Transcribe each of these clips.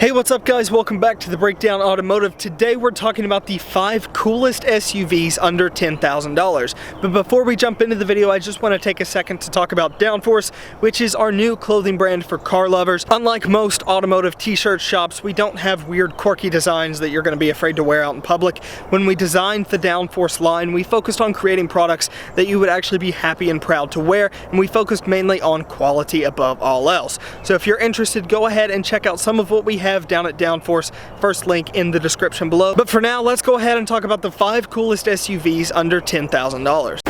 Hey, what's up guys? Welcome back to the Breakdown Automotive. Today we're talking about the 5 coolest SUVs under $10,000. But before we jump into the video, I just want to take a second to talk about Downforce, which is our new clothing brand for car lovers. Unlike most automotive t-shirt shops, we don't have weird quirky designs that you're going to be afraid to wear out in public. When we designed the Downforce line, we focused on creating products that you would actually be happy and proud to wear, and we focused mainly on quality above all else. So if you're interested, go ahead and check out some of what we have down at Downforce. First link in the description below. But for now, let's go ahead and talk about the 5 coolest SUVs under $10,000.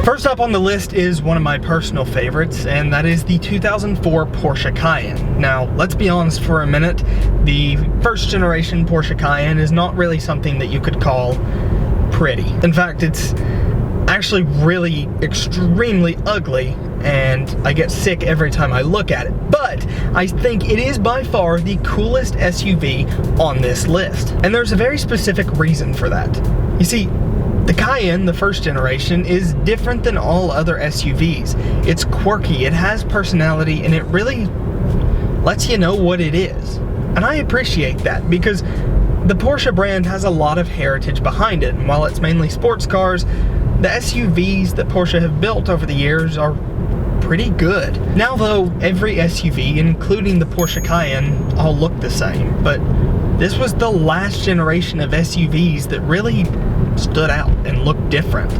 First up on the list is one of my personal favorites, and that is the 2004 Porsche Cayenne. Now, let's be honest for a minute, the first generation Porsche Cayenne is not really something that you could call pretty. In fact, it's actually really extremely ugly, and I get sick every time I look at it. But I think it is by far the coolest SUV on this list. And there's a very specific reason for that. You see, the Cayenne, the first generation, is different than all other SUVs. It's quirky, it has personality, and it really lets you know what it is. And I appreciate that because the Porsche brand has a lot of heritage behind it, and while it's mainly sports cars, the SUVs that Porsche have built over the years are pretty good. Now though, every SUV, including the Porsche Cayenne, all look the same, but this was the last generation of SUVs that really stood out and looked different.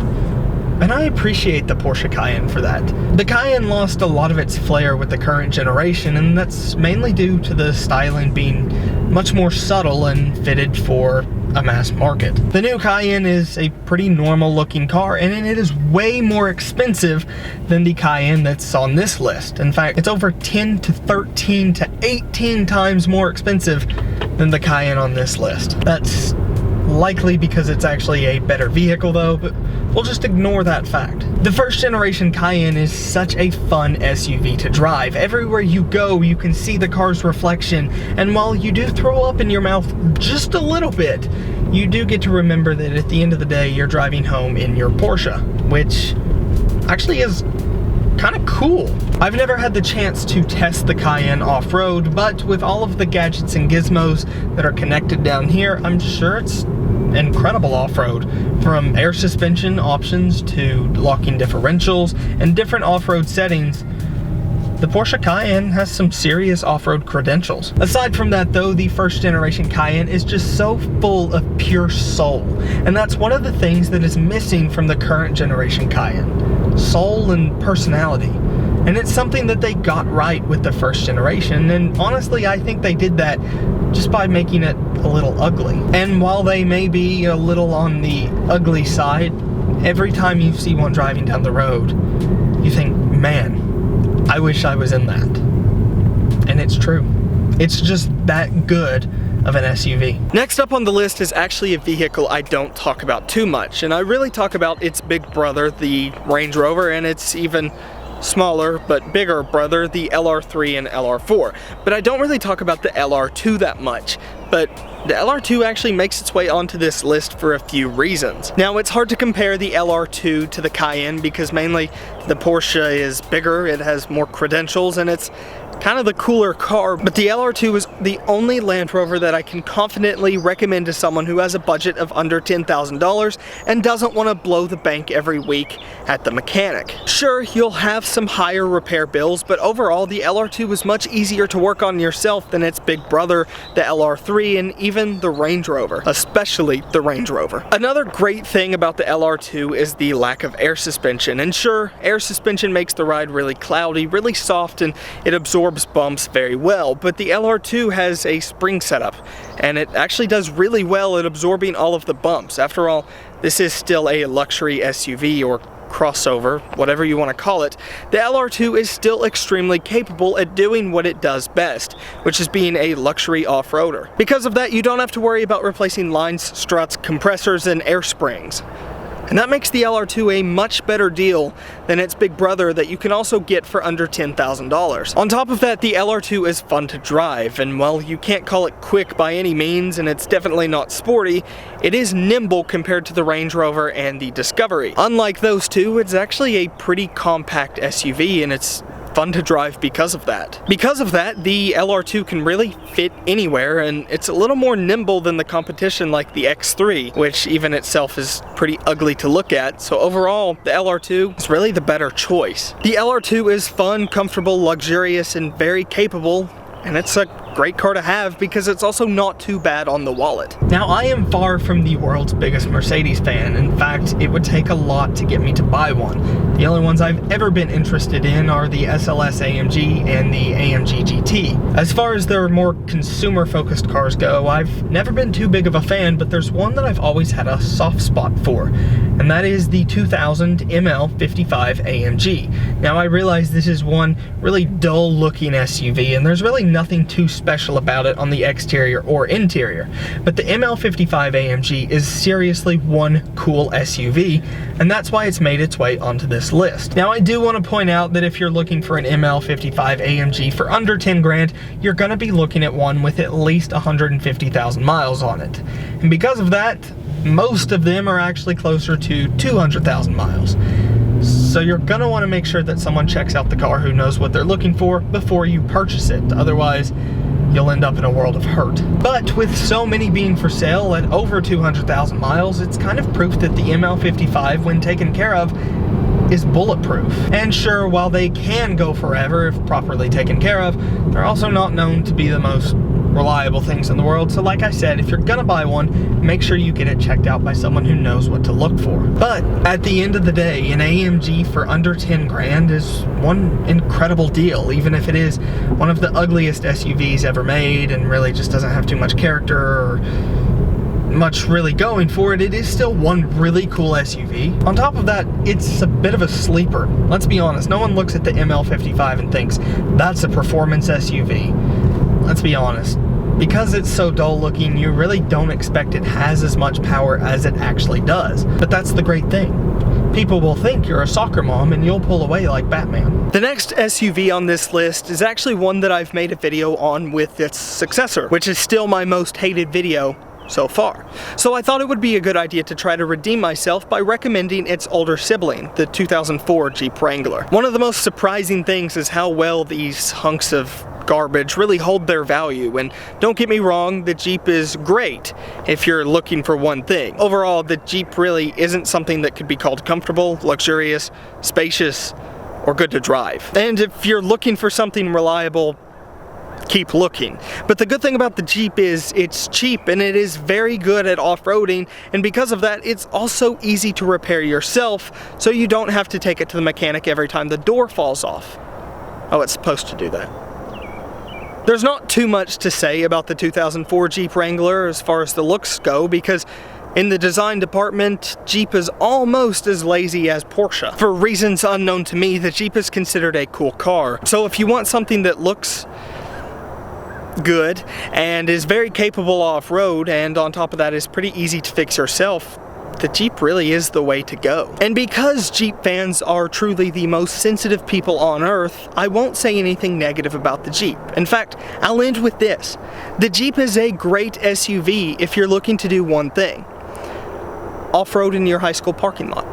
And I appreciate the Porsche Cayenne for that. The Cayenne lost a lot of its flair with the current generation, and that's mainly due to the styling being much more subtle and fitted for a mass market. The new Cayenne is a pretty normal looking car, and it is way more expensive than the Cayenne that's on this list. In fact, it's over 10 to 13 to 18 times more expensive than the Cayenne on this list. That's likely because it's actually a better vehicle though, but we'll just ignore that fact. The first generation Cayenne is such a fun SUV to drive. Everywhere you go, you can see the car's reflection, and while you do throw up in your mouth just a little bit, you do get to remember that at the end of the day, you're driving home in your Porsche, which actually is kind of cool. I've never had the chance to test the Cayenne off-road, but with all of the gadgets and gizmos that are connected down here, I'm sure it's incredible off-road. From air suspension options to locking differentials and different off-road settings, the Porsche Cayenne has some serious off-road credentials. Aside from that though, the first generation Cayenne is just so full of pure soul, and that's one of the things that is missing from the current generation Cayenne. Soul and personality. And it's something that they got right with the first generation, and honestly I think they did that just by making it a little ugly. And while they may be a little on the ugly side, every time you see one driving down the road, you think, man, I wish I was in that. And it's true. It's just that good of an SUV. Next up on the list is actually a vehicle I don't talk about too much, and I really talk about its big brother, the Range Rover, and its even smaller but bigger brother, the LR3 and LR4. But I don't really talk about the LR2 that much. But the LR2 actually makes its way onto this list for a few reasons. Now, it's hard to compare the LR2 to the Cayenne because mainly the Porsche is bigger, it has more credentials, and it's kind of the cooler car, but the LR2 is the only Land Rover that I can confidently recommend to someone who has a budget of under $10,000 and doesn't want to blow the bank every week at the mechanic. Sure, you'll have some higher repair bills, but overall the LR2 is much easier to work on yourself than its big brother, the LR3, and even the Range Rover, especially the Range Rover. Another great thing about the LR2 is the lack of air suspension, and sure, air suspension makes the ride really cloudy, really soft, and it absorbs bumps very well, but the LR2 has a spring setup, and it actually does really well at absorbing all of the bumps. After all, this is still a luxury SUV or crossover, whatever you want to call it. The LR2 is still extremely capable at doing what it does best, which is being a luxury off-roader. Because of that, you don't have to worry about replacing lines, struts, compressors, and air springs. And that makes the LR2 a much better deal than its big brother that you can also get for under $10,000. On top of that, the LR2 is fun to drive, and while you can't call it quick by any means, and it's definitely not sporty, it is nimble compared to the Range Rover and the Discovery. Unlike those two, it's actually a pretty compact SUV, and it's fun to drive because of that. Because of that, the LR2 can really fit anywhere, and it's a little more nimble than the competition like the X3, which even itself is pretty ugly to look at. So overall, the LR2 is really the better choice. The LR2 is fun, comfortable, luxurious, and very capable, and it's a great car to have because it's also not too bad on the wallet. Now, I am far from the world's biggest Mercedes fan. In fact, it would take a lot to get me to buy one. The only ones I've ever been interested in are the SLS AMG and the AMG GT. As far as their more consumer-focused cars go, I've never been too big of a fan, but there's one that I've always had a soft spot for, and that is the 2000 ML55 AMG. Now, I realize this is one really dull-looking SUV, and there's really nothing too special about it on the exterior or interior, but the ML55 AMG is seriously one cool SUV, and that's why it's made its way onto this list. Now, I do want to point out that if you're looking for an ML55 AMG for under 10 grand, you're going to be looking at one with at least 150,000 miles on it, and because of that, most of them are actually closer to 200,000 miles. So you're gonna want to make sure that someone checks out the car who knows what they're looking for before you purchase it. Otherwise, you'll end up in a world of hurt. But with so many being for sale at over 200,000 miles, it's kind of proof that the ML55, when taken care of, is bulletproof. And sure, while they can go forever if properly taken care of, they're also not known to be the most reliable things in the world. So like I said, if you're gonna buy one, make sure you get it checked out by someone who knows what to look for. But at the end of the day, an AMG for under 10 grand is one incredible deal, even if it is one of the ugliest SUVs ever made and really just doesn't have too much character or much really going for it. It is still one really cool SUV. On top of that, it's a bit of a sleeper. Let's be honest, no one looks at the ML55 and thinks that's a performance SUV. Let's be honest, because it's so dull looking, you really don't expect it has as much power as it actually does. But that's the great thing. People will think you're a soccer mom and you'll pull away like Batman. The next SUV on this list is actually one that I've made a video on with its successor, which is still my most hated video so far. So I thought it would be a good idea to try to redeem myself by recommending its older sibling, the 2004 Jeep Wrangler. One of the most surprising things is how well these hunks of garbage really hold their value, and don't get me wrong, the Jeep is great if you're looking for one thing. Overall, the Jeep really isn't something that could be called comfortable, luxurious, spacious, or good to drive. And if you're looking for something reliable, keep looking. But the good thing about the Jeep is it's cheap and it is very good at off-roading, and because of that, it's also easy to repair yourself, so you don't have to take it to the mechanic every time the door falls off. Oh, it's supposed to do that. There's not too much to say about the 2004 Jeep Wrangler as far as the looks go, because in the design department, Jeep is almost as lazy as Porsche. For reasons unknown to me, the Jeep is considered a cool car. So if you want something that looks good and is very capable off-road, and on top of that is pretty easy to fix yourself, the Jeep really is the way to go. And because Jeep fans are truly the most sensitive people on earth, I won't say anything negative about the Jeep. In fact, I'll end with this. The Jeep is a great SUV if you're looking to do one thing: off-road in your high school parking lot.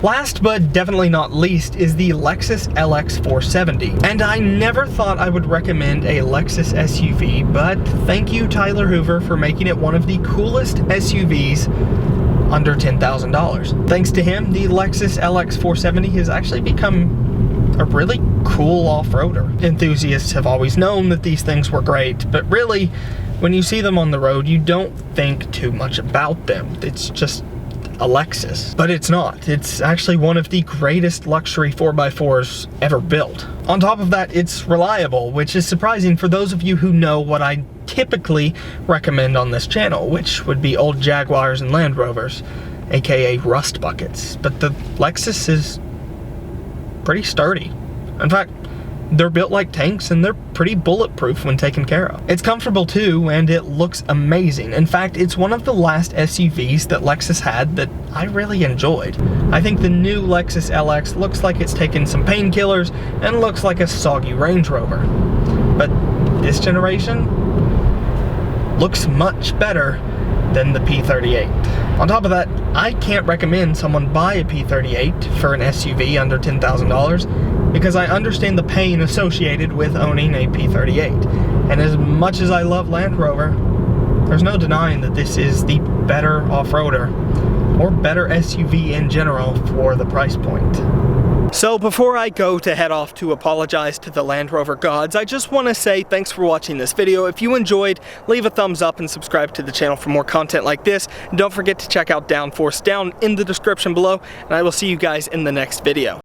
Last but definitely not least is the Lexus Lx 470. And I never thought I would recommend a Lexus SUV, but thank you, Tyler Hoover, for making it one of the coolest SUVs under $10,000. Thanks to him, the Lexus Lx 470 has actually become a really cool off-roader. Enthusiasts have always known that these things were great, but really, when you see them on the road, you don't think too much about them. It's just a Lexus. But it's not. It's actually one of the greatest luxury 4x4s ever built. On top of that, it's reliable, which is surprising for those of you who know what I typically recommend on this channel, which would be old Jaguars and Land Rovers, aka rust buckets. But the Lexus is pretty sturdy. In fact, they're built like tanks and they're pretty bulletproof when taken care of. It's comfortable too, and it looks amazing. In fact, it's one of the last SUVs that Lexus had that I really enjoyed. I think the new Lexus Lx looks like it's taken some painkillers and looks like a soggy Range Rover. But this generation looks much better than the P38. On top of that, I can't recommend someone buy a P38 for an SUV under $10,000 because I understand the pain associated with owning a P38. And as much as I love Land Rover, there's no denying that this is the better off-roader or better SUV in general for the price point. So before I go to head off to apologize to the Land Rover gods, I just want to say thanks for watching this video. If you enjoyed, leave a thumbs up and subscribe to the channel for more content like this. And don't forget to check out Downforce down in the description below, and I will see you guys in the next video.